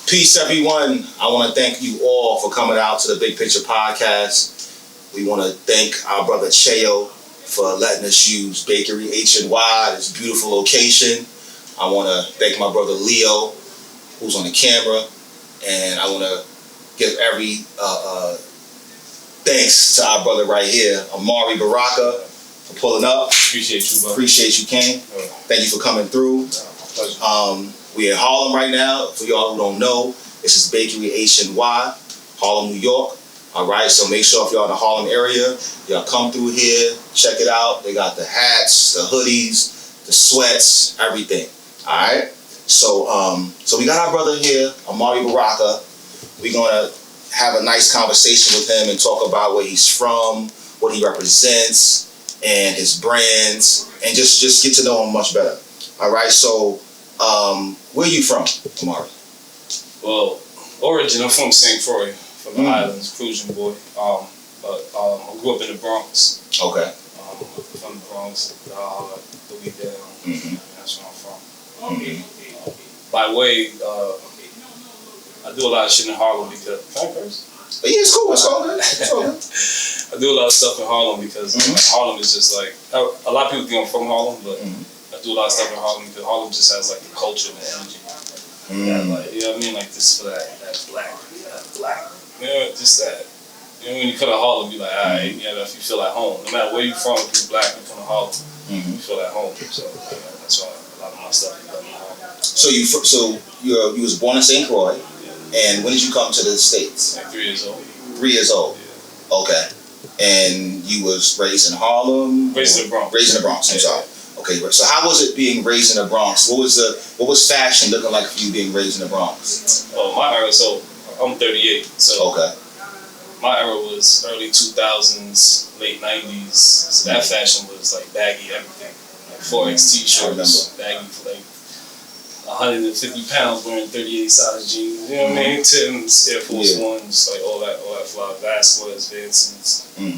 Peace, everyone. I want to thank you all for coming out to the Big Picture Podcast. We want to thank our brother Cheo for letting us use Bakery H&Y, this beautiful location. I want to thank my brother Leo, who's on the camera, and I want to give every thanks to our brother right here, Amaari Baraka, for pulling up. Appreciate you, bro. Appreciate you, King. Thank you for coming through. We're in Harlem right now. For y'all who don't know, this is Bakery H&Y, Harlem, New York. All right, so make sure if y'all in the Harlem area, y'all come through here, check it out. They got the hats, the hoodies, the sweats, everything. All right. So we got our brother here, Amaari Baraka. We're gonna have a nice conversation with him and talk about where he's from, what he represents, and his brands, and just get to know him much better. All right. So where are you from, Amaari? Well, I'm from St. Croix, from the islands, Cruising boy. But I grew up in the Bronx. Okay. From the Bronx, Louisiana. That's where I'm from. By way, I do a lot of shit in Harlem because. Can I curse? Yeah, it's cool. It's all good. It's all good. I do a lot of stuff in Harlem because Harlem is just like a lot of people think I'm from Harlem, but I do a lot of stuff in Harlem because Harlem just has like the culture and the energy. That, like, you know what I mean? Like this for that black. You know, just that. You know, when you come to Harlem, you like, alright, you know, if you feel at home. No matter where you're from, if you're black, you come to Harlem, you feel at home. So that's why a lot of my stuff is done in Harlem. So you was born in St. Croix, and when did you come to the States? Like 3 years old. 3 years old. Yeah. Okay. And you was raised in Harlem? Raised in the Bronx. Raised in the Bronx. I'm sorry. Okay. So how was it being raised in the Bronx? What was fashion looking like for you being raised in the Bronx? Oh, my era. So I'm 38. So okay. My era was early 2000s, late 90s. So that fashion was like baggy everything. Like 4X t-shirts, baggy for like 150 pounds wearing 38 size jeans. You know what I mean? Tim's, Air Force Ones, like all that fly. Vasquez, Vincent's. You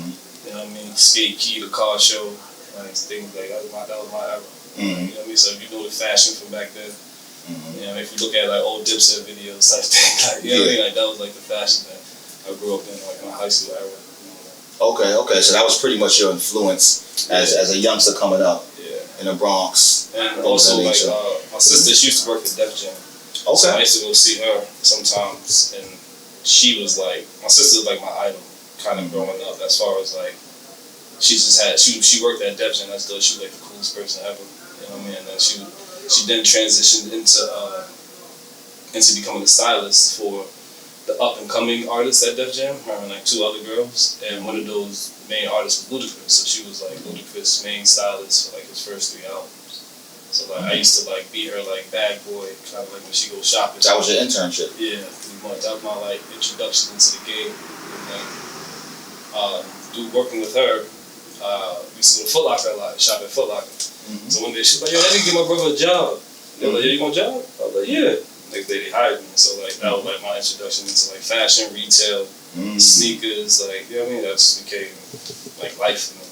know what I mean? Skate Key, the car show, like things like that was my era. You know what I mean? So if you know the fashion from back then, you know, if you look at like old Dipset videos, type thing, like you know what I mean? Like that was like the fashion that I grew up in, like my high school era. Okay. So that was pretty much your influence as a youngster coming up in the Bronx. And also like my sister, she used to work at Def Jam. Okay. So I used to go see her sometimes, and she was like, my sister was like my idol, kind of growing up. As far as like, she worked at Def Jam. That's though she was like the coolest person ever. You know what I mean? And then she then transitioned into becoming a stylist for the up-and-coming artists at Def Jam, her and like 2 other girls, and one of those main artists was Ludacris, so she was like Ludacris' main stylist for like his first 3 albums. So like I used to like be her like bag boy, kind of like when she goes shopping. That was your internship? Yeah, pretty much. That was my like introduction into the game. And then working with her, we used to go to Foot Locker a lot, shop at Foot Locker. So one day she was like, yo, I didn't give my brother a job. They were like, yeah, you want a job? I was like, yeah. Next day they hired me, so like that was like my introduction into like fashion, retail, sneakers, like you know what I mean. That just became like life for me.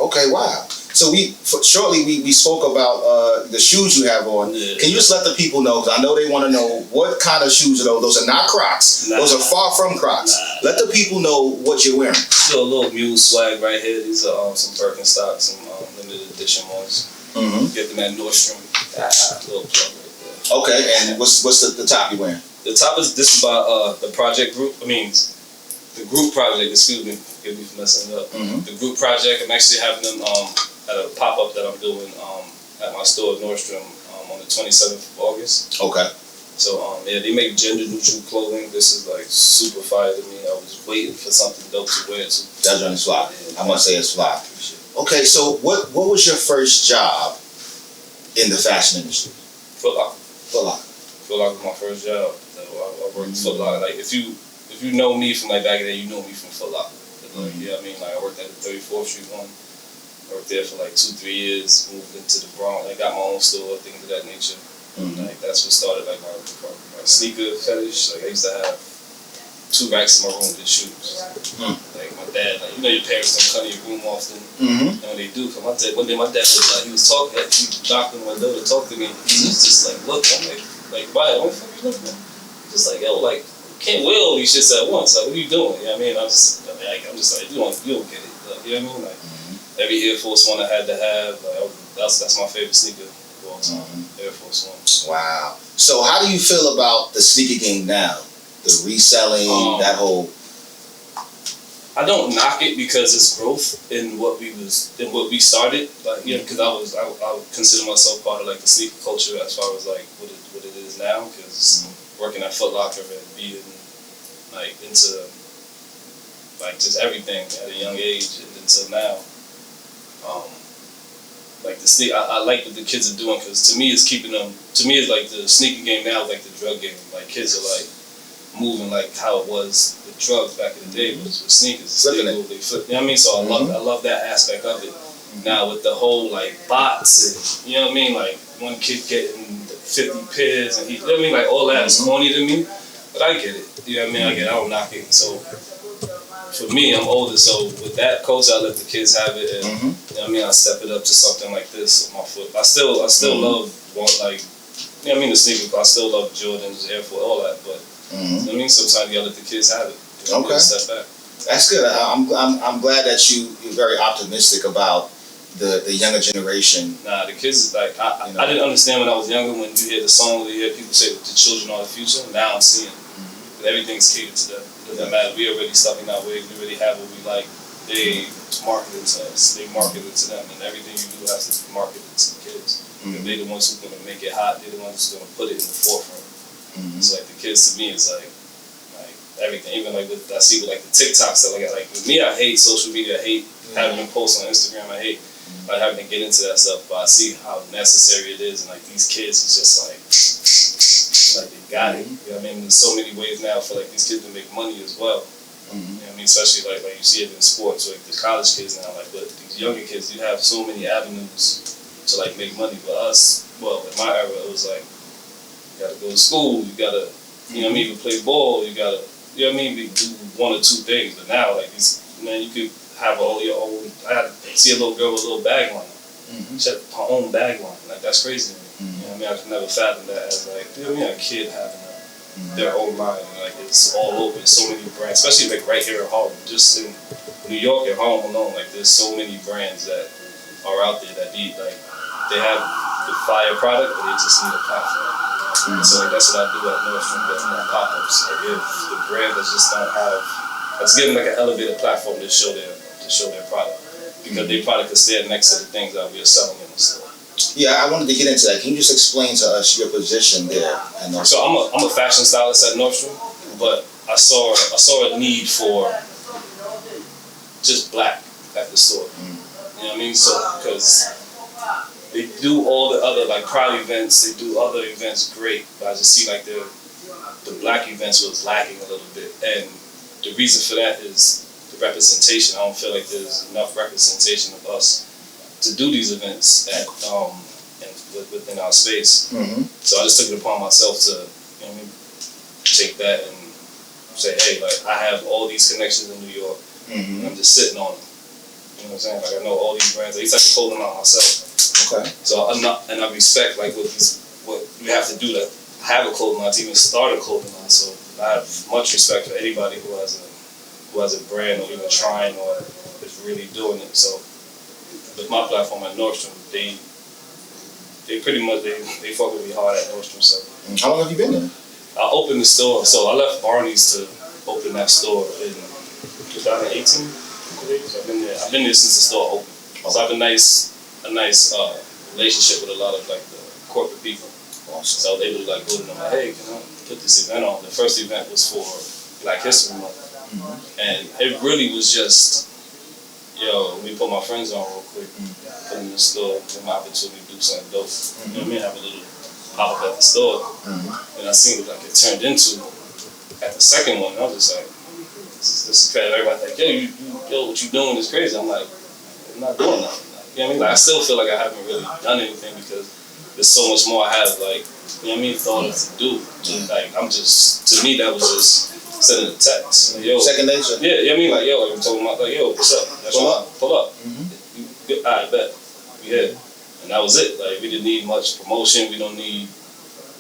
Okay, wow. So we spoke about the shoes you have on. Yeah. Can you just let the people know? Because I know they want to know what kind of shoes are those. Those are not Crocs. Those are far from Crocs. Let the people know what you're wearing. So a little mule swag right here. These are some Birkenstocks, some limited edition ones. Get them at Nordstrom. Little plug. Okay, and what's the top you're wearing? The top is by the project group. I mean, the group project. Excuse me, forgive me for messing it up. The group project. I'm actually having them at a pop-up that I'm doing at my store at Nordstrom on the 27th of August. Okay. So they make gender-neutral clothing. This is like super fire to me. I was waiting for something dope to wear. That joint is fly. I must say it's fly. Okay, so what was your first job in the fashion industry? Foot Locker. Foot Locker. Foot Locker was my first job. I worked Foot Locker. Like if you know me from like back then, you know me from Foot Locker. Like, yeah, I mean, like I worked at the 34th Street one. Worked there for like 2-3 years. Moved into the Bronx. I got my own store, things of that nature. Like that's what started like my sneaker fetish. Like I used to have 2 racks in my room with shoes. Like my dad, like you know your parents don't come to your room often. And when they do come, one day my dad was like, he was talking, he was knocking on my door to talk to me. He was just like, look, I'm like, why? What the fuck you looking at? just like, yo, like, you can't wear all these shits at once. Like, what are you doing? You know what I mean? I'm just like, you don't get it. Like, you know what I mean? Like, every Air Force One I had to have, like, that's my favorite sneaker of all time. Air Force One. Wow. So how do you feel about the sneaker game now? The reselling, that whole. I don't knock it because it's growth in what we started. Like, you know, because I would consider myself part of like the sneaker culture as far as like what it is now. Because working at Foot Locker and being like into like just everything at a young age and until now. Like the sneak, I like what the kids are doing because to me it's keeping them. To me it's like the sneaker game now is like the drug game. Like kids are like moving like how it was with drugs back in the day, but with sneakers. They move, they flip. You know what I mean? So I love that aspect of it. Now with the whole like bots and you know what I mean, like one kid getting 50 pairs and he, you know what I mean, like all that is corny to me, but I get it. You know what I mean? I get it. I don't knock it. So for me, I'm older, so with that culture, I let the kids have it, and you know what I mean, I step it up to something like this with my foot. I still love like, you know what I mean, the sneakers. I still love Jordans, Air Force, all that, but you know what I mean, sometimes you gotta let the kids have it. You know, step back. That's good. I'm glad that you're very optimistic about the younger generation. Nah, the kids like I didn't understand when I was younger when you hear the song, you hear people say the children are the future. Now I'm seeing everything's catered to them. It doesn't matter. We already stuck in our way. We already have what we like. They market it to us. They market it to them, and everything you do has to be marketed to the kids. And they're the ones who are gonna make it hot. They're the ones who are gonna put it in the forefront. So like the kids to me is like everything. Even like I see with like the TikTok stuff. Like with me, I hate social media. I hate having them post on Instagram. I hate like having to get into that stuff. But I see how necessary it is, and like these kids is just like they got it. You know what I mean? There's so many ways now for like these kids to make money as well. You know what I mean? Especially like you see it in sports, like the college kids now. Like but these younger kids, you have so many avenues to like make money. But us, well, in my era, it was like you gotta go to school, you gotta, you know what I mean, even play ball, you gotta, you know what I mean, do one or two things. But now, like these, man, you could have all your own. I see a little girl with a little bag line. She had her own bag line. Like that's crazy to me. You know what I mean? I could never fathom that as like, you know what I mean, a kid having their own line. And, like it's all over. So many brands, especially like right here in Harlem. Just in New York and Harlem alone, like there's so many brands that are out there that need like they have the fire product, but they just need a platform. So like that's what I do at Nordstrom, that's my pop-ups. I give the brand that just don't have, let's give them like an elevated platform to show their product. Because their product is there next to the things that we are selling in the store. Yeah, I wanted to get into that. Can you just explain to us your position there? So I'm a fashion stylist at Nordstrom, but I saw a need for just black at the store. You know what I mean? So because they do all the other like Pride events, they do other events great, but I just see like the black events was lacking a little bit, and the reason for that is the representation. I don't feel like there's enough representation of us to do these events at within our space. So I just took it upon myself to, you know what I mean, take that and say, hey, like I have all these connections in New York, and I'm just sitting on them. You know what I'm saying? Like I know all these brands. I used to have to pull them out myself. Okay. So I respect like what you have to do to have a clothing line, to even start a clothing line. So I have much respect for anybody who has a brand or even trying or is really doing it. So with my platform at Nordstrom, they pretty much they fuck with me hard at Nordstrom. So how long have you been there? I opened the store. So I left Barney's to open that store in 2018. So I've been there since the store opened. So I have a nice relationship with a lot of like the corporate people. Awesome. So I was able to like go to them like, hey, can I put this event on? The first event was for Black History Month, and it really was just, yo, let me put my friends on real quick, put them in the store, give my opportunity to do something dope. You know what I mean? Have a little pop up at the store, and I seen it like it turned into at the second one. I was just like, this is crazy. Everybody's like, yo, what you doing is crazy. I'm like, I'm not doing nothing. You know what I mean? Like I still feel like I haven't really done anything because there's so much more I have, like, you know what I mean, thought to do. Like to me that was just sending a text. Like, yo, second nature. Yeah, you know what I mean? Like, yo, I'm talking about like, yo, what's up? That's pull up. Alright, bet. We here. And that was it. Like we didn't need much promotion. We don't need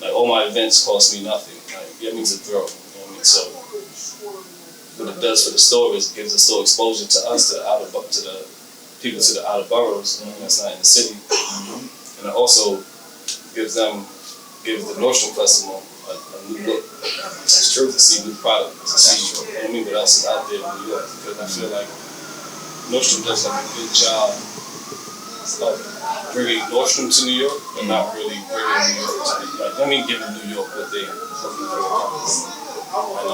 like all my events cost me nothing. Like, you know what I mean, to grow. You know what I mean? So what it does for the store is it gives the store exposure to us, to the people to the outer boroughs, you know, that's not in the city. And it also gives the Nordstrom customer a new look. That's true. To see new product, to see, you know what I mean, what else is out there in New York. Because I feel like Nordstrom does like a good job of bringing Nordstrom to New York, but not really bringing New York to giving New York what they looking for. And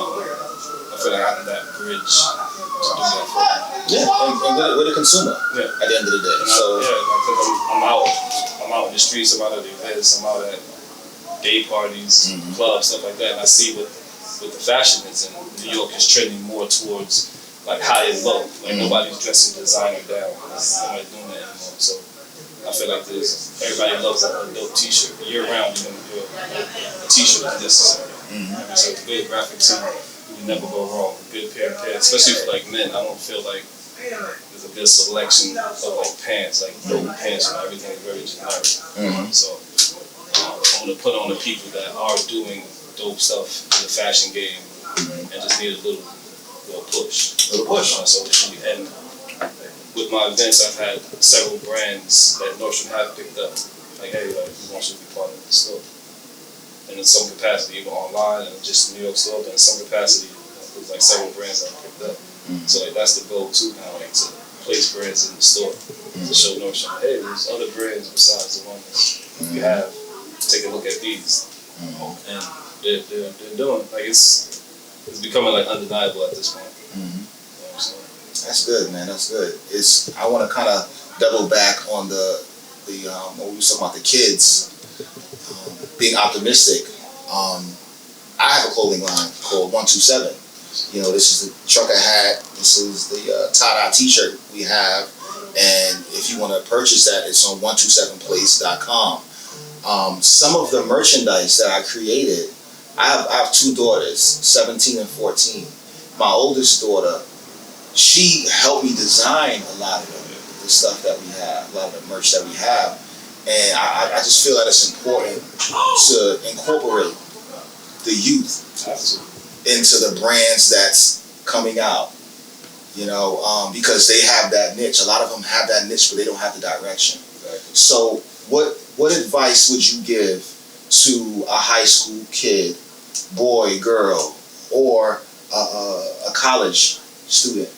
I feel like I have that bridge to do that for them. Yeah, and we're the consumer. Yeah. At the end of the day. I'm out in the streets, I'm out at the events, I'm out at day parties, clubs, stuff like that, and I see what the fashion is, and New York is trending more towards like high and low. Like nobody's dressing designer down. Nobody's doing that anymore. So I feel like everybody loves a dope t-shirt. Year round, a t-shirt is necessary. So a good graphic tee, you never go wrong. A good pair of pants, especially for like men. I don't feel like there's a good selection of like pants, like dope pants, and everything is very generic. So I want to put on the people that are doing dope stuff in the fashion game and just need a little push. And with my events, I've had several brands that Nordstrom have picked up. Like, hey, we want you to be part of the store. And in some capacity, even online and just New York store, but in some capacity, there's like several brands that I picked up. So like that's the goal too now, like to place brands in the store to show Nordstrom, hey, there's other brands besides the ones you have. Take a look at these, and they're doing like it's becoming like undeniable at this point. That's good, man. That's good. I want to kind of double back on the when we were talking about the kids being optimistic. I have a clothing line called 127. You know, this is the trucker hat. This is the tie-dye T-shirt we have, and if you want to purchase that, it's on 127place.com. Some of the merchandise that I created, I have two daughters, 17 and 14. My oldest daughter, she helped me design a lot of the stuff that we have, a lot of the merch that we have. And I just feel that it's important to incorporate the youth into the brands that's coming out, you know, because they have that niche. A lot of them have that niche, but they don't have the direction. So what advice would you give to a high school kid, boy, girl, or a college student?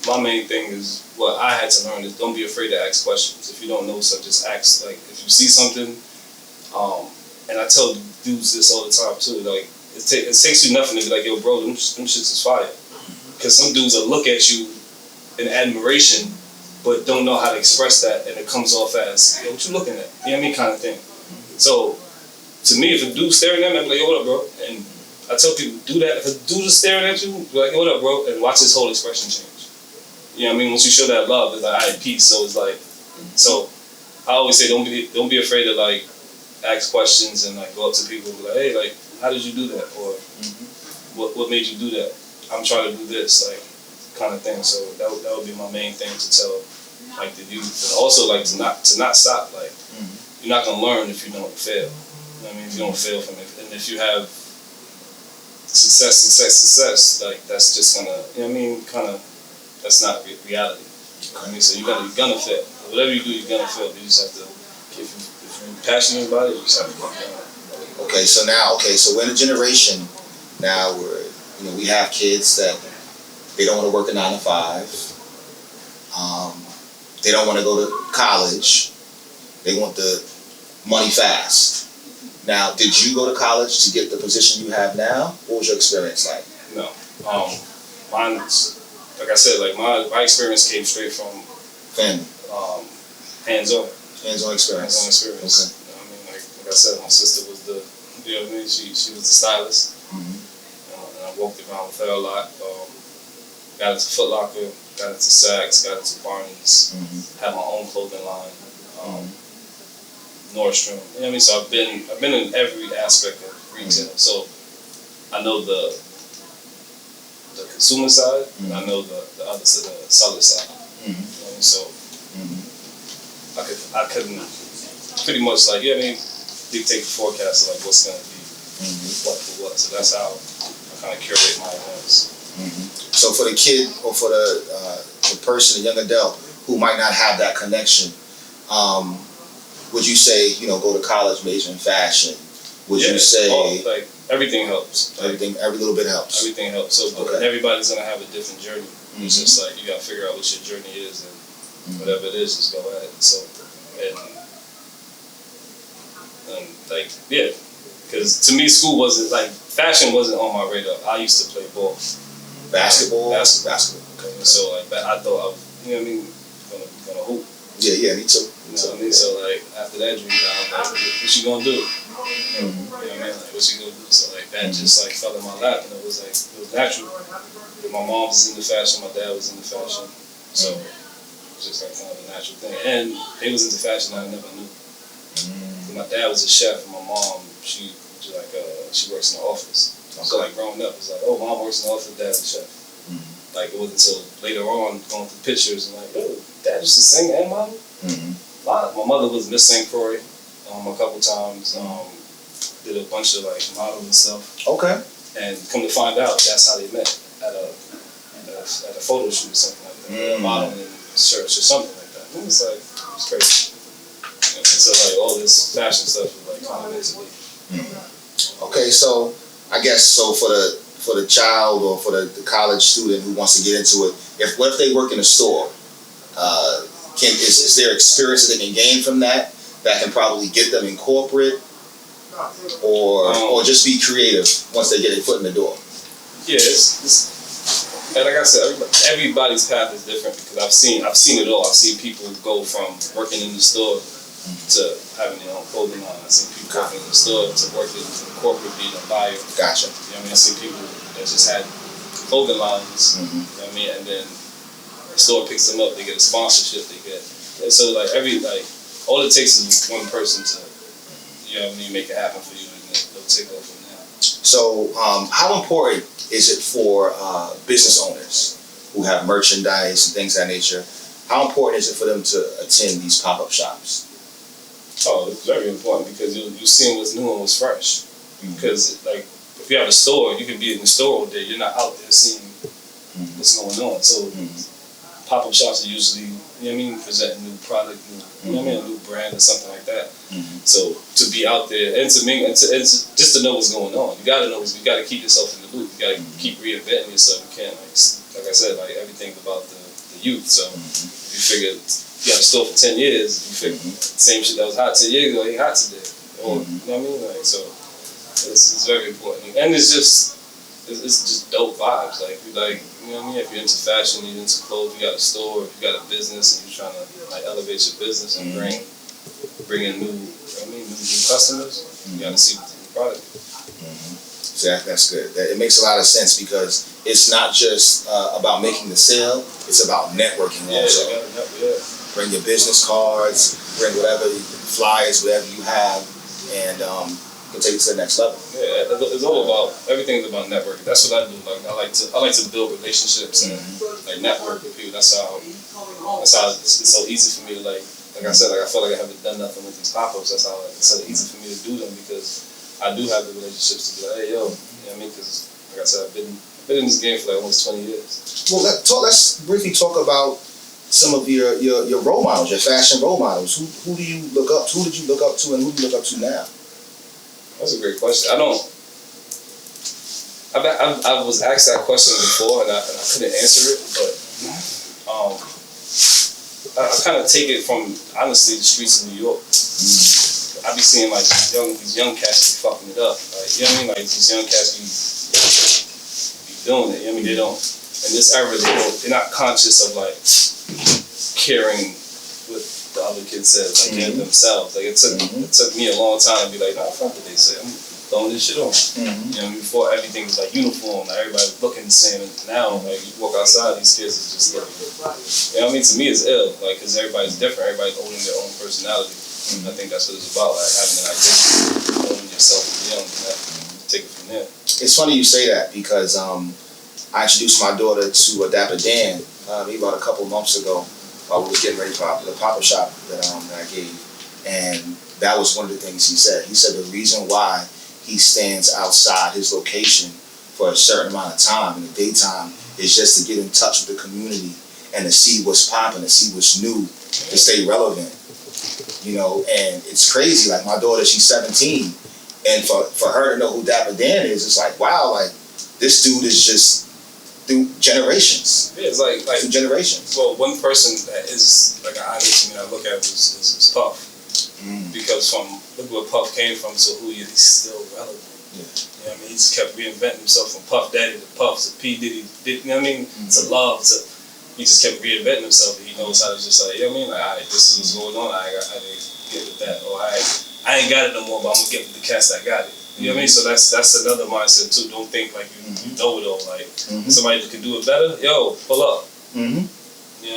My main thing is what I had to learn is don't be afraid to ask questions. If you don't know something, just ask. Like if you see something, and I tell dudes this all the time too. Like it takes you nothing to be like, yo, bro, them shits is fire. Because some dudes will look at you in admiration, but don't know how to express that, and it comes off as, yo, what you looking at? You know what I mean, kind of thing. So to me, if a dude's staring at me, I'm like, yo, what up, bro? And I tell people, do that. If a dude is staring at you, be like, yo, what up, bro? And watch his whole expression change. You know what I mean? Once you show that love, it's like, all right, peace. So it's like, so I always say, don't be afraid to like ask questions and like go up to people and be like, hey, like, how did you do that? Or what made you do that? I'm trying to do this, like, kind of thing. So that would be my main thing to tell like the youth, and also like to not stop. Like you're not gonna learn if you don't fail. You know what I mean? If you don't fail from it, and if you have success, like that's just gonna, you know what I mean? Kind of. That's not reality. You know what I mean? So you're gonna fail. Whatever you do, you're gonna fail. You just have to, if you're passionate about it, you just have to keep going. Okay, so we're in a generation now where, you know, we have kids that they don't want to work a 9 to 5. They don't want to go to college. They want the money fast. Now, did you go to college to get the position you have now? What was your experience like? No. Mine's, like I said, like my experience came straight from family. Hands-on experience. Okay. You know what I mean, like I said, my sister was the, you know what I mean, she was the stylist. And I walked around with her a lot. Got into Foot Locker, got into Saks, got into Barney's, had my own clothing line, Nordstrom. You know what I mean? So I've been in every aspect of retail. So I know the consumer side, and I know the other side, the seller side. You know what I mean? So I couldn't pretty much like, you know what I mean, dictate the forecast of like what's gonna be what for what. So that's how I kind of curate my events. So for the kid or for the person, the young adult who might not have that connection, would you say, go to college, major in fashion? Would you say like everything helps? Every little bit helps. Everything helps. So everybody's gonna have a different journey. It's just like you gotta figure out what your journey is, and whatever it is, just go at it. So and like because to me, school wasn't like fashion wasn't on my radar. I used to play ball, basketball. Okay. So like I thought I was, gonna hoop. Yeah, me too. You know what I mean? So like after that dream died, I was like, what you gonna do? You know what I mean? Like what you gonna do? So like that just like fell in my lap, and it was natural. My mom was into fashion, my dad was into fashion, so it was just like kind of a natural thing. And they was into fashion that I never knew. My dad was a chef, and my mom she works in the office. So like growing up, it's like, oh, mom works in the office, dad's a chef. Like it wasn't until later on going through pictures and like, oh, dad used to sing and model. My mother was Miss St. Croix a couple times. Did a bunch of like modeling stuff. Okay. And come to find out, that's how they met at a photo shoot or something like that. Modeling in shirts or something like that. It was like it's crazy. And so like all this fashion stuff was like kind of into me. Okay, so I guess for the child or for the college student who wants to get into it, what if they work in a store? Is there experience that they can gain from that can probably get them in corporate, or just be creative once they get their foot in the door? Yeah, it's and like I said, everybody's path is different because I've seen it all. I've seen people go from working in the store to having their own clothing line. I've seen people working in the store to working in corporate, being a buyer. Gotcha. You know what I mean? I've seen people that just had clothing lines. You know what I mean? And then the store picks them up. They get a sponsorship. And so like all it takes is one person to, you know what I mean, make it happen for you, and they'll take off from there. So how important is it for business owners who have merchandise and things of that nature? How important is it for them to attend these pop-up shops? Oh, it's very important because you're seeing what's new and what's fresh. Because like if you have a store, you can be in the store all day. You're not out there seeing what's going on. So pop-up shops are usually, you know what I mean, presenting new product, you know what I mean, a new brand or something like that. So to be out there and just to know what's going on, you gotta keep yourself in the loop. You gotta keep reinventing yourself. You can't like I said, like everything's about the youth. So if you figure you have a store for 10 years, you figure the same shit that was hot 10 years ago ain't hot today. Or you know what I mean? Like so, it's very important, and it's just dope vibes. Like you know what I mean? If you're into fashion, you're into clothes, you got a store, if you got a business, and you're trying to like elevate your business and bring in new customers, you got to see what's in the product. Exactly, that's good. It makes a lot of sense because it's not just about making the sale; it's about networking also. Bring your business cards, bring whatever flyers, whatever you have, and you can take it to the next level. Yeah, it's all about everything's about networking. That's what I do. Like I like to build relationships and like network with people. That's how it's so easy for me to like I said, like I feel like I haven't done nothing with these pop-ups. That's how it's so easy for me to do them because I do have the relationships to be like, hey yo, you know what I mean? Because like I said, I've been in this game for like almost 20 years. Well, let's briefly talk about some of your role models, your fashion role models. Who do you look up to? Who did you look up to, and who do you look up to now? That's a great question. I was asked that question before, and I couldn't answer it, but I kind of take it from honestly the streets of New York. I be seeing like these young cats be fucking it up. Like you know what I mean? Like these young cats be doing it. You know what I mean? They don't in this era they're not conscious of like caring what the other kid says, like themselves. Like it took me a long time to be like, nah, fuck what they say. I'm throwing this shit on. You know, before everything was like uniform, like everybody was looking the same. And now, like you walk outside, these kids is just looking. You know what I mean? To me, it's ill, like because everybody's different. Everybody's owning their own personality. I think that's what it's about, like having an identity, owning yourself as young, and take it from there. It's funny you say that because I introduced my daughter to a Dapper Dan maybe about a couple months ago while we were getting ready for the pop-up shop that I gave, and that was one of the things he said. He said the reason why he stands outside his location for a certain amount of time. In the daytime, it's just to get in touch with the community and to see what's popping, to see what's new, to stay relevant. You know, and it's crazy. Like my daughter, she's 17, and for her to know who Dapper Dan is, it's like, wow, like this dude is just through generations. Yeah, it's like through generations. Well, one person that is like an idol to me that I look at is Puff. Because from look where Puff came from to who he is, he's still relevant. Yeah. You know what I mean? He just kept reinventing himself from Puff Daddy to Puff to P Diddy, you know what I mean? To Love to he just kept reinventing himself. He knows how to just like, you know what I mean? Like, all right, this is what's going on. I didn't get with that. Or I ain't got it no more, but I'm gonna get with the cats that got it. You know what I mean? So that's another mindset too. Don't think like you know it all. Like somebody that can do it better, yo, pull up. You know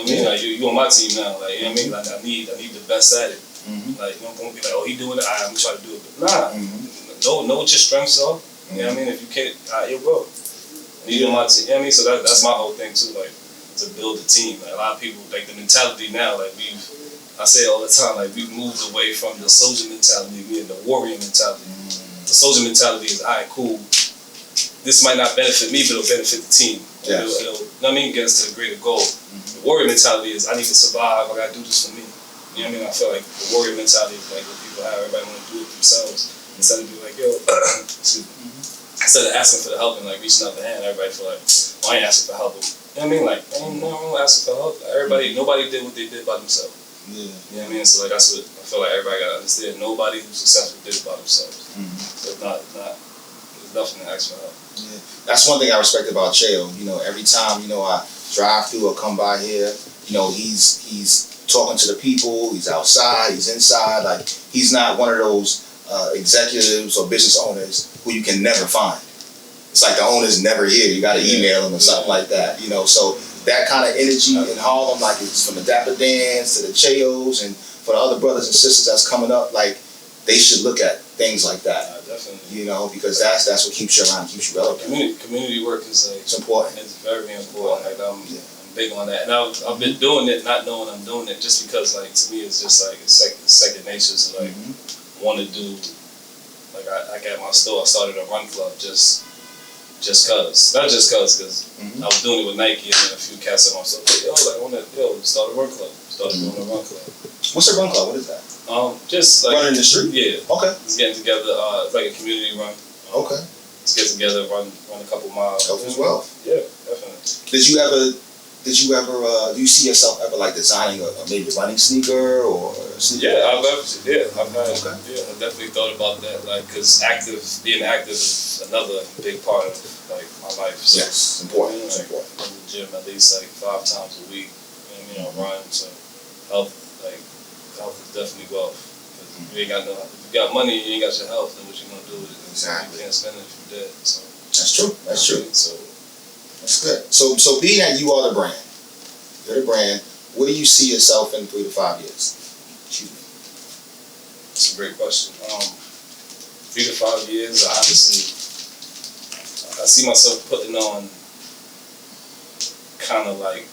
what I mean? Like you on my team now. Like, you know what I mean? Like I need the best at it. Like you don't be like, oh, he doing it, I'm trying to do it. But nah, know what your strengths are. You know what I mean? If you can't, yo, bro, you on my team. You know what I mean? So that's my whole thing too. Like to build a team. Like a lot of people, like the mentality now, like I say it all the time, like we've moved away from the soldier mentality, we're in the warrior mentality. The soldier mentality is, all right, cool, this might not benefit me, but it'll benefit the team. It'll you know what I mean, get us to the greater goal. The warrior mentality is, I need to survive, I gotta do this for me. You know what I mean? I feel like the warrior mentality is like what people have, everybody wanna do it themselves. Instead of being like, yo, excuse me. Instead of asking for the help and like reaching out the hand, everybody feel like, well, I ain't asking for help. You know what I mean? Like, ain't no one asking for help. Nobody did what they did by themselves. Yeah. You know what I mean? So like that's what I feel like everybody gotta understand. Nobody who's successful did it by themselves. So there's nothing to ask for help. Yeah. That's one thing I respect about Cheo. You know, every time, you know, I drive through or come by here, you know, he's talking to the people, he's outside, he's inside, like he's not one of those executives or business owners who you can never find. It's like the owner's never here. You got to email him or something like that, you know. So that kind of energy in Harlem, like it's from the Dapper Dans to the Cheos, and for the other brothers and sisters that's coming up, like they should look at things like that. Definitely. You know, because that's what keeps you around, keeps you relevant. Community work is like it's important. It's very important. Like I'm big on that, and I've been doing it, not knowing I'm doing it, just because like to me it's just like it's second nature to like want to do. Like I got my store, I started a run club just cause, not just cause I was doing it with Nike and then a few cats at my store. Yo, like I want to start a run club. Started doing a run club. What's a run club? What is that? Just like running in the street. Yeah. Okay. Just getting together. It's like a community run. Okay. Just get together, run a couple miles. Health as well. Yeah, definitely. Do you see yourself ever like designing a maybe running sneaker or a sneaker? Yeah, I've definitely thought about that. Like, cause being active is another big part of like my life. So, yes, important. It's important. I'm in the gym at least like 5 times a week. You know, run. So health is definitely wealth. Cause if you got money, you ain't got your health. Then what you gonna do with it? Exactly. You can't spend it if you're dead. So that's true. That's true. So. That's good. So being that you are the brand, you're the brand, where do you see yourself in 3 to 5 years? Excuse me. That's a great question. 3 to 5 years, honestly, I see myself putting on kind of like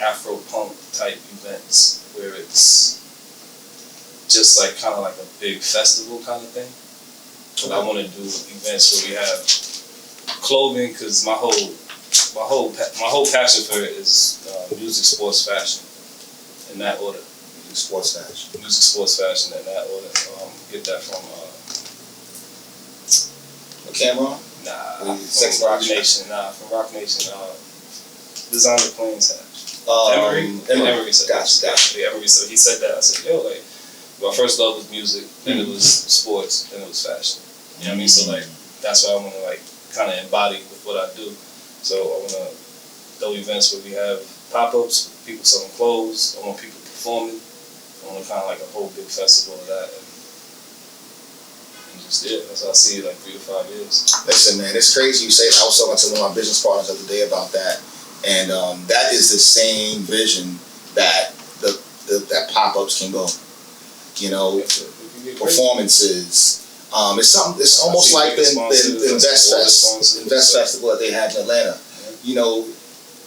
Afro punk type events where it's just like kind of like a big festival kind of thing. Okay. I want to do events where we have clothing, because my whole passion for it is music, sports, fashion, in that order. Music, sports, fashion, in that order. Get that from Cameron? Nah, from Rock Nation. Nah, from Rock Nation. Designer Plains hat. Amaari said. Gotcha. Yeah, Amaari. So he said that. I said, yo, like my first love was music, then it was sports, then it was fashion. You know what I mean? So like that's why I want to like kind of embody with what I do. So I want to do events where we have pop-ups, people selling clothes. I want people performing. I want to kind of like a whole big festival of that. And just that's how I see it, like 3 to 5 years. Listen, man, it's crazy you say that. I was talking to one of my business partners the other day about that, and that is the same vision that that pop-ups can go. You know, performances. It's something. It's almost like the Invest Festival that they have in Atlanta. You know,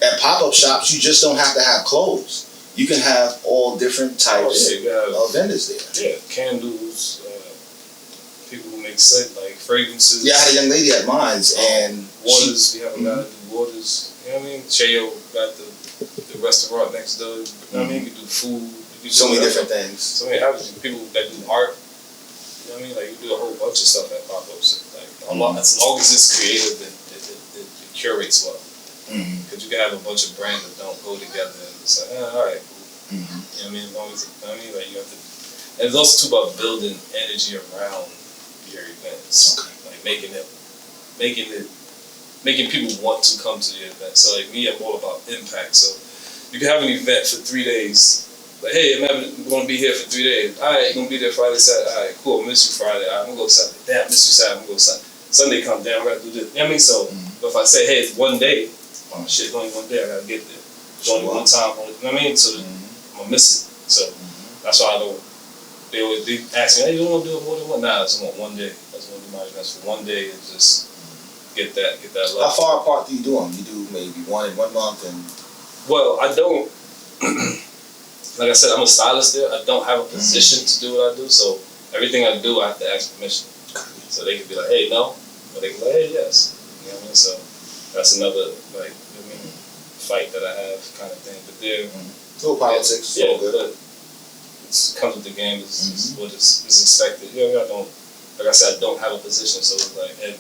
at pop-up shops, you just don't have to have clothes. You can have all different types of vendors there. Yeah, candles, like scent, like fragrances. Yeah, I had a young lady at mine's, and waters. We have a guy that do waters. You know what I mean? Cheo got the restaurant next door. You know what I mean? We do food. We do so many different things. So many avenues. People that do art. You know what I mean? Like you do a whole bunch of stuff at pop-ups. Like as long as it's creative, it curates well. Because you can have a bunch of brands that don't go together, and it's like, all right, cool. You know what I mean? As long as you know what I mean, like you have to. And it's also too about building energy around your events, like making people want to come to the event. So like me, I'm all about impact. So you can have an event for 3 days. Like, hey, I'm going to be here for 3 days. All right, you're going to be there Friday, Saturday. All right, cool. I miss you Friday. All right, I'm going to go Saturday. Damn, I miss you Saturday. I'm going to go Sunday. Sunday comes down. I got to do this. You know what I mean? So but if I say, hey, it's 1 day, oh shit, it's only 1 day. I got to get there. It's only one time. You know what I mean? So I'm going to miss it. So that's why I don't. They ask me, hey, you don't want to do it more than one? Nah, I just want 1 day. I just want to do my events for 1 day and just get that love. How far apart do you do them? You do maybe one in 1 month and. Well, I don't. Like I said, I'm a stylist there. I don't have a position to do what I do, so everything I do, I have to ask permission. So they could be like, hey, no, or they can be like, hey, yes. You know what I mean? So that's another like fight that I have kind of thing. But they're little politics. Yeah, good. but it comes with the game. It's what is expected. You know, I don't. Like I said, I don't have a position, so it's like and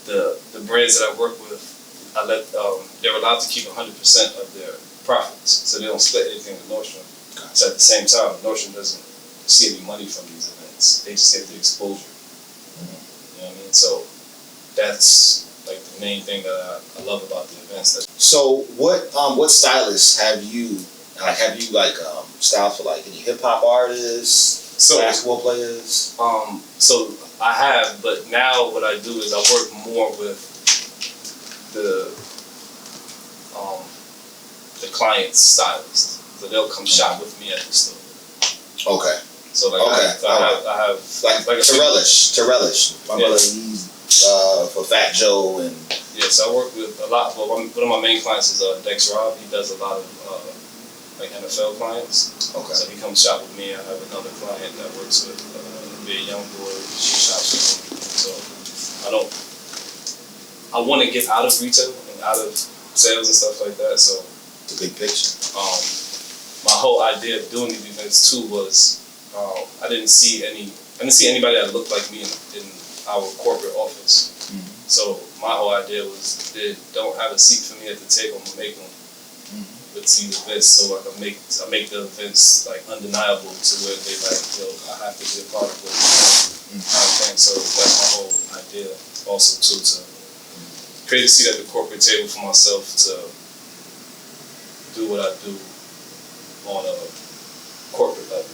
the brands that I work with, I let they're allowed to keep 100% of their profits, so they don't split anything with Nordstrom. So at the same time, Nordstrom doesn't see any money from these events; they just get the exposure. You know what I mean? So that's like the main thing that I love about the events. So what stylists have you styled for like any hip hop artists, basketball players? So I have, but now what I do is I work more with the client's stylist. So they'll come shop with me at the store. Okay. So like I have like to relish. My brother, he's for Fat Joe and. Yes, I work with a lot. Well, one of my main clients is Dex Rob. He does a lot of like NFL clients. Okay. So he comes shop with me. I have another client that works with be a young boy. She shops with me. So I want to get out of retail and out of sales and stuff like that. So the big picture. My whole idea of doing these events too was I didn't see anybody that looked like me in our corporate office. So my whole idea was they don't have a seat for me at the table. I'm gonna make them with these events, so I make the events like undeniable to where they like, I have to be a part of it. Kind of thing. So that's my whole idea. Also too to create a seat at the corporate table for myself to do what I do on a corporate level.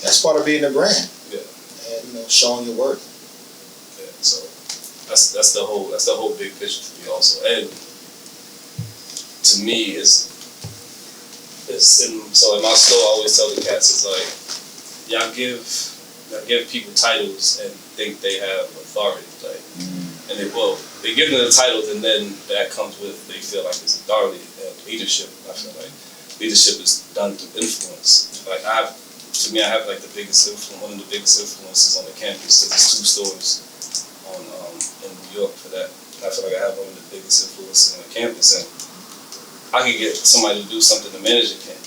That's part of being a brand. Yeah. And showing your worth. Yeah. So that's the whole big picture for me also. And to me so in my store I always tell the cats it's like y'all give people titles and think they have authority, like and they give them the titles and then that comes with they feel like it's authority and leadership. I feel like leadership is done through influence. Like I have like the biggest influence, one of the biggest influences on the campus. So there's 2 stores in New York for that. I feel like I have one of the biggest influences on the campus, and I can get somebody to do something the manager can't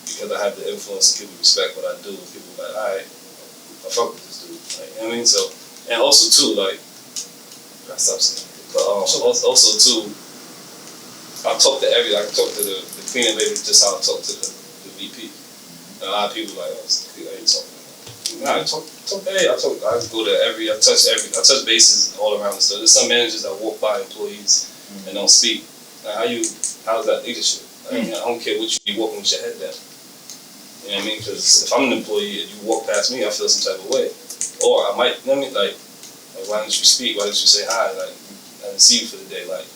because I have the influence and people respect what I do. And people are like, all right, I fuck with this dude. Like, you know what I mean? So, and also too, like, I stop saying it, but also too, I talk to the cleaning lady just how I talk to the VP. And a lot of people are like, I ain't talking. Nah, I touch bases all around the store. There's some managers that walk by employees and don't speak. Like, how's that leadership? I don't care what you be walking with your head down. You know what I mean? Because if I'm an employee and you walk past me, I feel some type of way. Or I might, you know what I mean? Like why didn't you speak? Why didn't you say hi? Like, I didn't see you for the day. Like,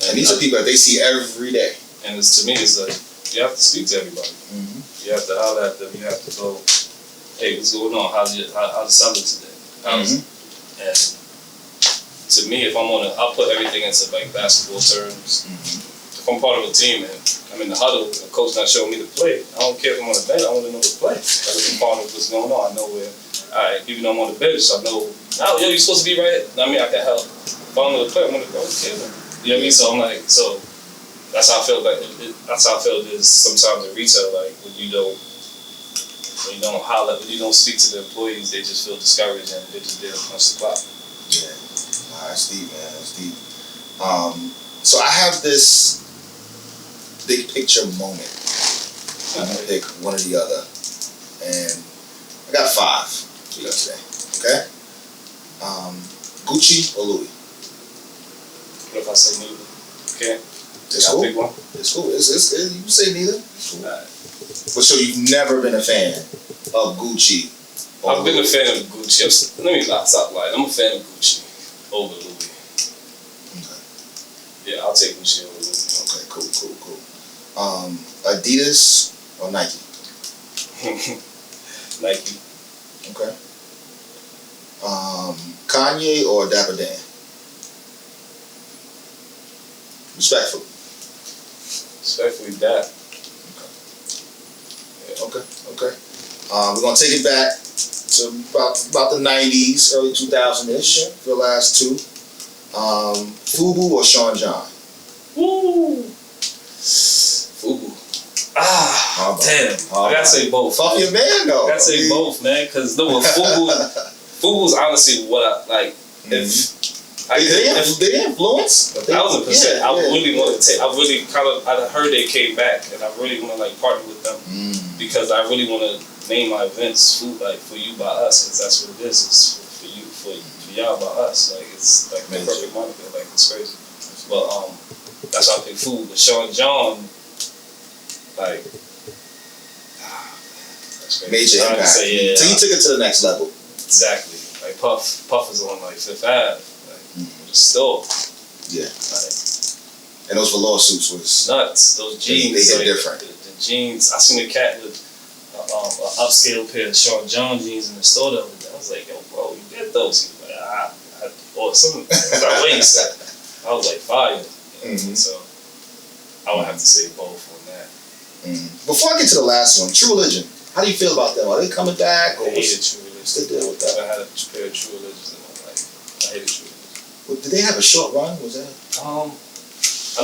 and these are people that they see every day. And to me, it's like, you have to speak to everybody. You have to holler at them. You have to go, hey, what's going on? How's the summer today? And to me, if I'll put everything into like basketball terms. If I'm part of a team and I'm in the huddle, the coach not showing me the play, I don't care if I'm on the bench. I want to know the play. Like, if I'm part of what's going on, I know where alright, even though I'm on the bench, I know, oh, yo, you supposed to be right. I mean, I can help. If I'm on the play, I'm gonna go kill him. You know what I mean? So I'm like, so that's how I feel. Like that's how I feel. It is sometimes in retail, like when you don't holler, when you don't speak to the employees, they just feel discouraged and they just didn't punch the clock. Yeah, that's deep, man. That's deep. So I have this big picture moment. I'm gonna pick one or the other, and I got 5 for you today. Okay. Gucci or Louis? What if I say neither? Okay. It's cool. Pick one. It's cool. It's you can say neither. It's cool. Right. But so you've never been a fan of Gucci? I've been a fan of Gucci. Let me not stop lying. I'm a fan of Gucci over Louis. Okay. Yeah, I'll take Gucci over Louis. Okay, cool. Adidas or Nike? Nike. Okay. Kanye or Dapper Dan? Respectfully. Respectfully, that. Okay. We're gonna take it back to about the 90s, early 2000-ish for the last 2. Fubu or Sean John? Woo! Fubu. Damn. I gotta say both. Fuck your man though. I gotta say both, man, because Fubu's honestly what I like. If they influence? 1,000%. I really want to take. I heard they came back, and I really want to like partner with them because I really want to name my events food like for you by us, because that's what it is. It's for you, for y'all by us. Like it's like the perfect moniker. Like it's crazy. But that's why I pick food. But Sean John, like, that's crazy. Major impact. So you took it to the next level. Exactly. Like Puff is on like Fifth Ave. Still, yeah. Like, and those velour suits was nuts. Those jeans, they hit like, different. The jeans. I seen a cat with an upscale pair of Sean John jeans in the store the other day. I was like, yo, bro, you get those? He was like, I bought some. I waste. I was like, fire. So I would have to say both on that. Before I get to the last one, True Religion. How do you feel about them? Are they coming back? I hated True Religion. What's the deal with that? I had a pair of True Religions in my life. I hated True Religion. Well, did they have a short run? Was that? I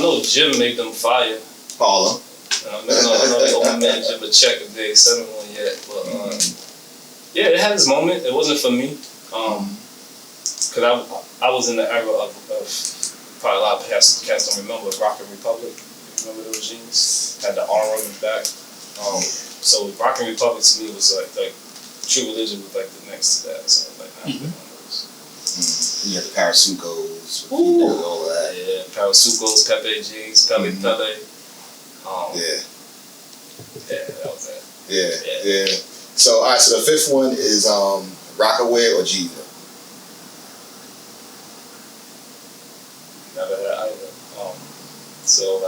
know Jim made them fire. Harlem. I know they owe man Jim a check if they sent him one yet. But yeah, it had its moment. It wasn't for me. Cause I was in the era of probably a lot of cats don't remember Rock and Republic. If you remember those jeans? Had the arm on the back. So Rock and Republic to me was like True Religion was like the next to that. So like you had the Parasucos, all of that. Yeah, Parasucos, Pepe jeans, Pele. Yeah, that was that. Yeah. So, all right. So the 5th one is Rockaway or G. Never had either. So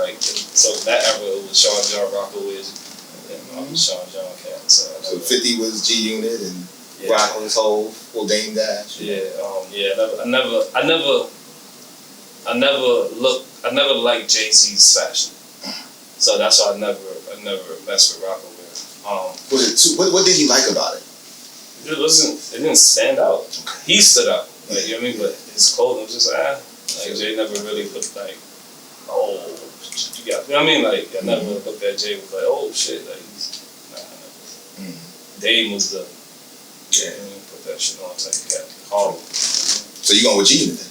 that era it was Sean John Rockaway and Sean John cat. So 50 was G Unit and Rock was whole Dame Dash. I never liked Jay-Z's fashion. So that's why I never messed with Rockaway. What did you like about it? It didn't stand out. He stood out. Like, you know what I mean? But his clothing was just like Jay never really looked like, oh, you got, you know what I mean? Like I never looked at Jay was like, oh shit, like Dame was the put that shit on type cat. Horrible. So you going with G then?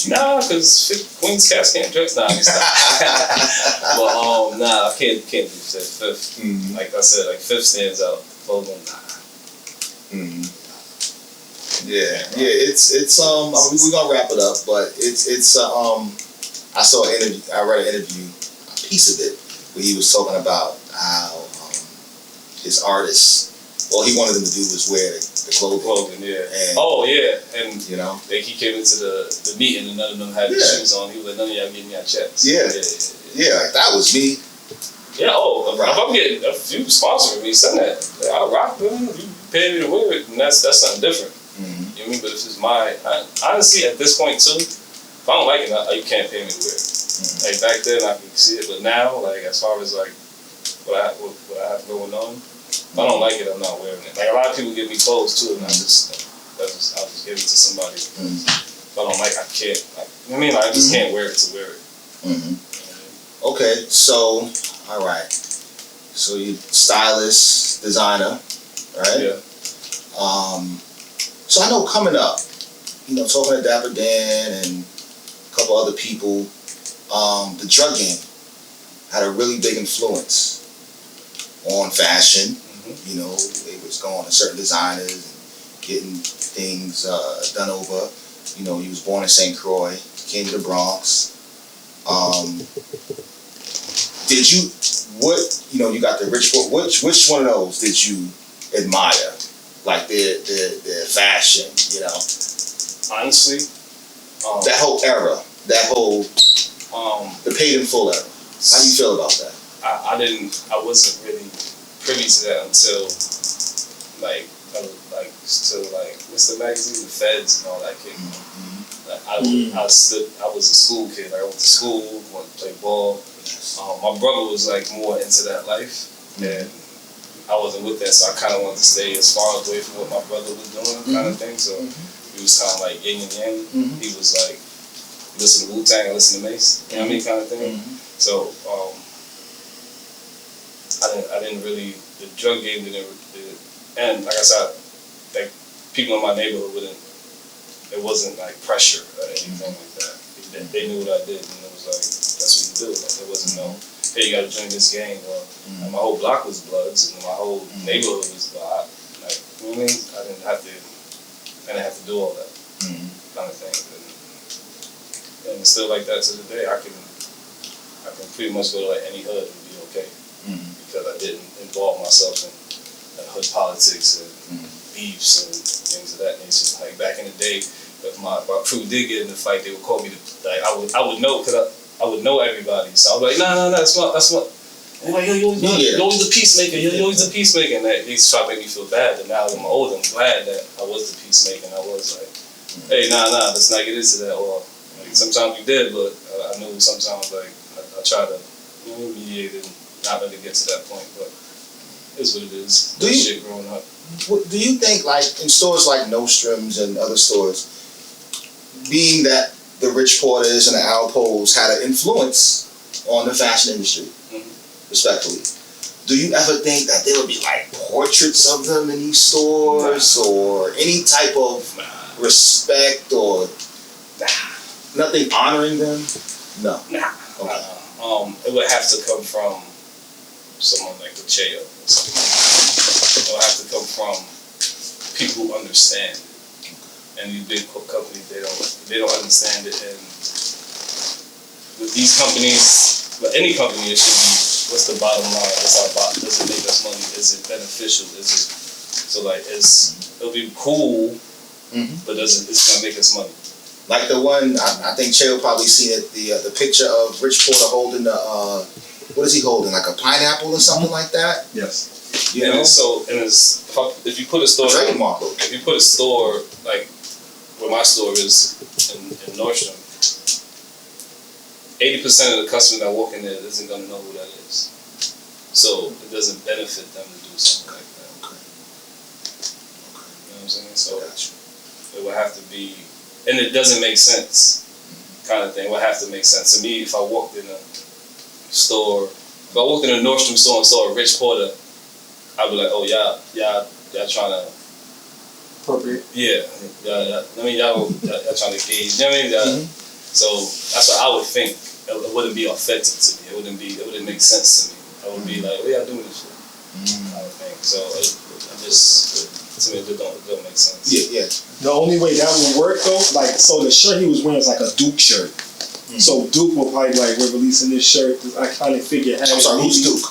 Nah, cause Queens cats can't dress. Nah, but I can't do that. 5th. Like I said, like 5th stands out. Clothing, It's we're gonna wrap it up, but it's I saw an interview. I read an interview, a piece of it, where he was talking about how his artists, all he wanted them to do was wear the clothing. And you know, like he came into the meeting and none of them had the shoes on. He was like, none of y'all gave me our checks. Like that was me. Yeah. If I'm getting if you sponsoring me, send that. I'll rock them. You pay me to wear it, and that's something different. You know what I mean? But if it's honestly at this point too, if I don't like it, you can't pay me to wear it. Like back then I could see it, but now like as far as like what I have going on, If I don't like it, I'm not wearing it. Like a lot of people give me clothes too, and I'll just give it to somebody. If I don't like, I can't. Like, you know what I mean? Like, I just can't wear it to wear it. Okay, so all right, so you stylist, designer, right? Yeah. So I know coming up, talking to Dapper Dan and a couple other people, the drug game had a really big influence on fashion. They was going to certain designers and getting things done over. He was born in St. Croix, came to the Bronx. You got the rich boy. Which one of those did you admire? Like their fashion, Honestly, that whole era, that whole the paid in full era. How do you feel about that? I wasn't really privy to that until what's the magazine, the Feds and all that came out. Like I was a school kid. I went to school, wanted to play ball. My brother was like more into that life, and I wasn't with that, so I kind of wanted to stay as far away from what my brother was doing, kind of thing. So he was kind of like yin and yang. He was like, listen to Wu-Tang, I listen to Mace, you know what I mean, kind of thing. So I didn't really, the drug game and like I said, like people in my neighborhood it wasn't like pressure or anything like that. They knew what I did, and it was like, that's what you do. Like, there wasn't no, hey, you gotta join this gang. Well, my whole block was Bloods, and my whole neighborhood was Blood. Like, you know what I mean? I didn't have to do all that kind of thing. And it's still like that to the day. I can pretty much go to like any hood and be okay, because I didn't involve myself in hood politics and beefs and things of that nature. Like back in the day, if my crew did get in a fight, they would call me I would know, because I would know everybody. So I was like, no, that's what. They're like, you're always the peacemaker. You're always the peacemaker. And they used to try to make me feel bad. But now that I'm older, I'm glad that I was the peacemaker. And I was like, hey, let's not get into that. Or like, sometimes we did, but I knew sometimes like I try to mediate and not let it get to that point. But it's what it is. Shit growing up. Do you think, like in stores like Nordstrom's and other stores, being that the Rich Porters and the Alpos had an influence on the fashion industry, respectfully, do you ever think that there would be like portraits of them in these stores or any type of respect or nothing honoring them? No. Nah. Okay. It would have to come from someone like the Cheo or something. It would have to come from people who understand. And these big companies, they don't understand it. And with these companies, with any company, it should be, what's the bottom line? What's our bottom? Does it make us money? Is it beneficial? It'll be cool, but it's gonna make us money. Like the one, I think Che will probably seen it, the picture of Rich Porter holding the, what is he holding? Like a pineapple or something like that? Yes. You know? If you put a store, trademark. If you put a store like where my store is in Nordstrom, 80% of the customers that walk in there isn't gonna know who that is. So it doesn't benefit them to do something like that. Okay. You know what I'm saying? So it would have to be, and it doesn't make sense, kind of thing. It would have to make sense to me if I walked in a store. If I walked in a Nordstrom store and saw a Rich Porter, I'd be like, oh y'all trying to appropriate. Yeah. I mean, y'all trying to gauge. You know what I mean? So that's what I would think. It wouldn't be authentic to me. It wouldn't make sense to me. I would be like, what y'all doing this shit? Kind of thing. So to me, it don't make sense. Yeah. The only way that would work though, like, so the shirt he was wearing was like a Duke shirt. So Duke will probably like, we're releasing this shirt. I kind of figured. I'm sorry, who's Duke?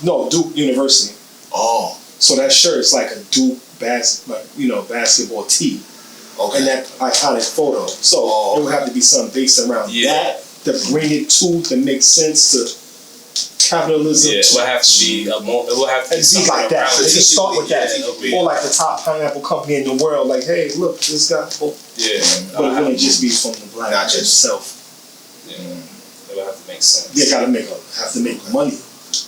No, Duke University. Oh. So that shirt is like a Duke basketball tee. Okay. And that iconic photo. So it would have to be something based around that to bring it to make sense to capitalism. Yeah, it would have to be like that. So they can start with that. Yeah. Or like the top pineapple company in the world, like, hey, look, this guy. Yeah. But it wouldn't just be from the black man himself. Yeah. It would have to make sense. They gotta have to make money.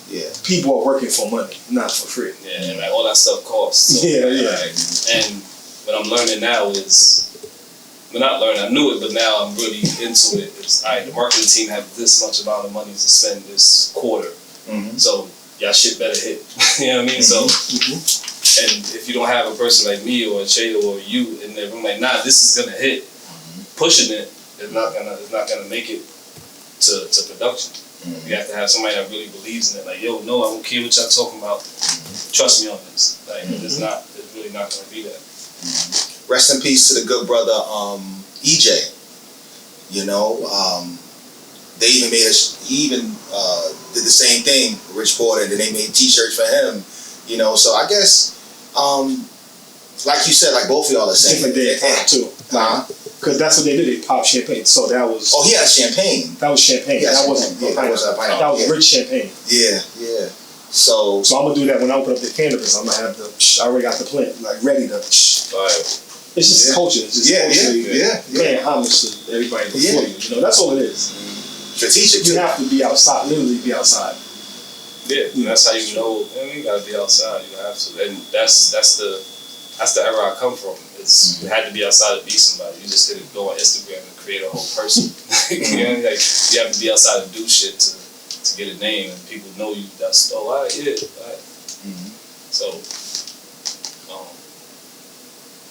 Yeah. People are working for money, not for free. Yeah, and like all that stuff costs. So, Yeah. And what I'm learning now is, well, not learning, I knew it, but now I'm really into it. It's, all right, the marketing team have this much amount of money to spend this quarter. Mm-hmm. So y'all shit better hit. You know what I mean? So, and if you don't have a person like me or Che or you in there, I'm like, nah, this is gonna hit. Pushing it is not gonna make it to production. You have to have somebody that really believes in it. Like, yo, no, I don't care what y'all talking about. Trust me on this. Like, it's really not gonna be that. Rest in peace to the good brother EJ. You know, they even made did the same thing, Rich Porter, and then they made T-shirts for him. You know, so I guess like you said, like both of y'all are saying, Different day too. Because that's what they did. They popped champagne. So that was. Oh, he had champagne. That was champagne. Yeah, that wasn't. That was rich champagne. Yeah. So I'm gonna do that when I open up the cannabis. I'm gonna have I already got the plant like ready to. It's just culture. It's just culture. Paying homage to everybody before you. You know, that's all it is. Strategic. You have to be outside. Literally be outside. Yeah, that's how you know. You gotta be outside. You have to, and that's the era I come from. You had to be outside to be somebody. You just couldn't go on Instagram and create a whole person. You know, like you have to be outside to do shit to get a name, and people know you. That's alright. So,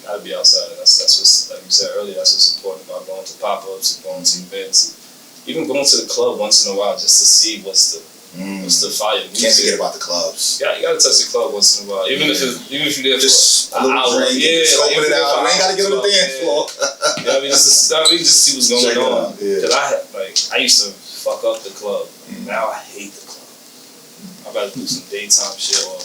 gotta be outside. That's what's, like you said earlier. That's what's important about going to pop-ups, going to events, even going to the club once in a while just to see what's the fire music. Can't forget about the clubs. You gotta touch the club once in a while, even if you're there just for an hour. Drink, just open it out. I ain't gotta get on the dance floor. Yeah, I mean, just see what's going on. Yeah. Cause I used to fuck up the club. Now I hate the club. I'd rather do some daytime shit or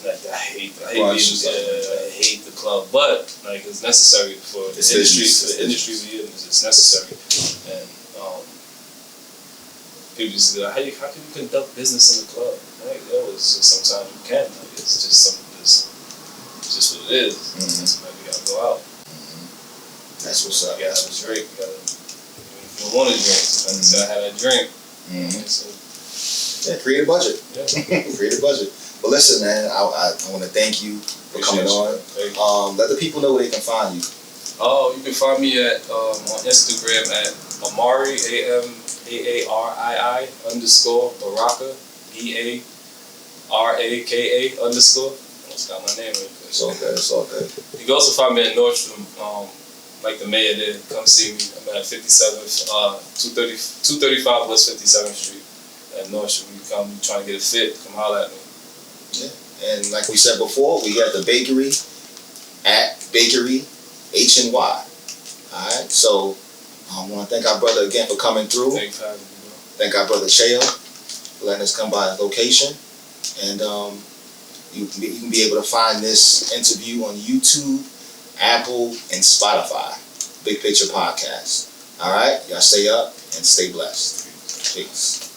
like I hate the club, but like it's necessary for the industry. The industry we in, it's necessary, and people just be like, how can you conduct business in the club? Like, it's just sometimes you can. Like, it's just what it is. Like, we gotta go out. That's what's up. You gotta have a drink. Even if you don't want to drink, sometimes you gotta have that drink. So, create a budget. Yeah. Create a budget. But listen, man, I want to thank you for coming on. Let the people know where they can find you. Oh, you can find me at on Instagram at Amaari AARII _ Baraka BARAKA _. Almost got my name right there. It's all good. You can also find me at Nordstrom, like the mayor did. Come see me. I'm at 57th, 235 West 57th Street at Nordstrom. You come, you trying to get a fit, come holler at me. Yeah. And like we said before, we got the bakery at Bakery HNY. Alright, so I want to thank our brother again for coming through. Thanks for having me, bro. Thank our brother Cheo for letting us come by his location. And you can be able to find this interview on YouTube, Apple, and Spotify. Big Picture Podcast. Alright, y'all stay up and stay blessed. Peace.